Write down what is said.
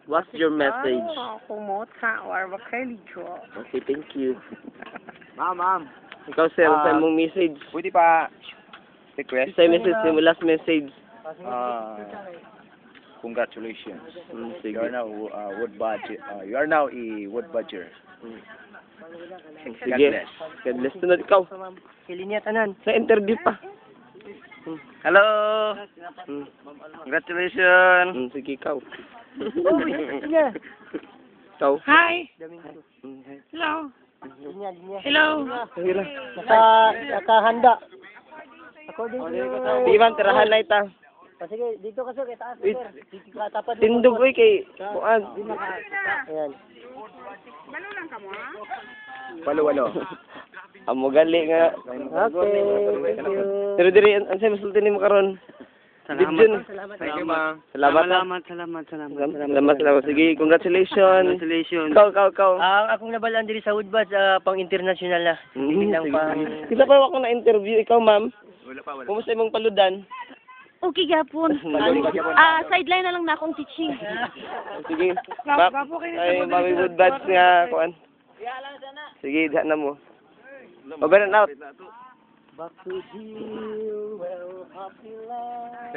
What's your message? Kumota or bakalicho. Okay, thank you. Ma'am. Ikaw, sir, sa mong message. Pwede pa request? Sa message, mo last message. Congratulations. Sige. You are now wood budget. You are now a wood budger. Sige. God bless. God bless. Tunod ikaw. Kilinya tanan. Sa interview pa. Hello. Congratulations. Sige, ikaw. Oh, linya. Ikaw. Hi. Hello. Linya, linya. Hello. Sige lang. Nakahanda. According to... Di ba, tirahan na ita. Sige, dito kasi kay taas. Wait. Dito ka tapat. Tindog, oy, kay... Kuan. Ayan. Walo. Amo gali nga. Okay, thank you. Pero diri, ang sa'yo, masulti ni mo karon. Salamat. Thank you, ma'am. Salamat. Sige, congratulations. Congratulations. Ikaw. Ang akong nabalaan diri sa Woodbuds, pang international na. Hindi lang pang... Kita pa ako na-interview. Ikaw, ma'am. Wala pa. Kumusta imong paludan? Okay, gapon. Sideline na lang na akong teaching. Sige. Ay, Mami Woodbuds nga, kuan. Sige, diyan na mo. Over and out. Back to you, well, happy life.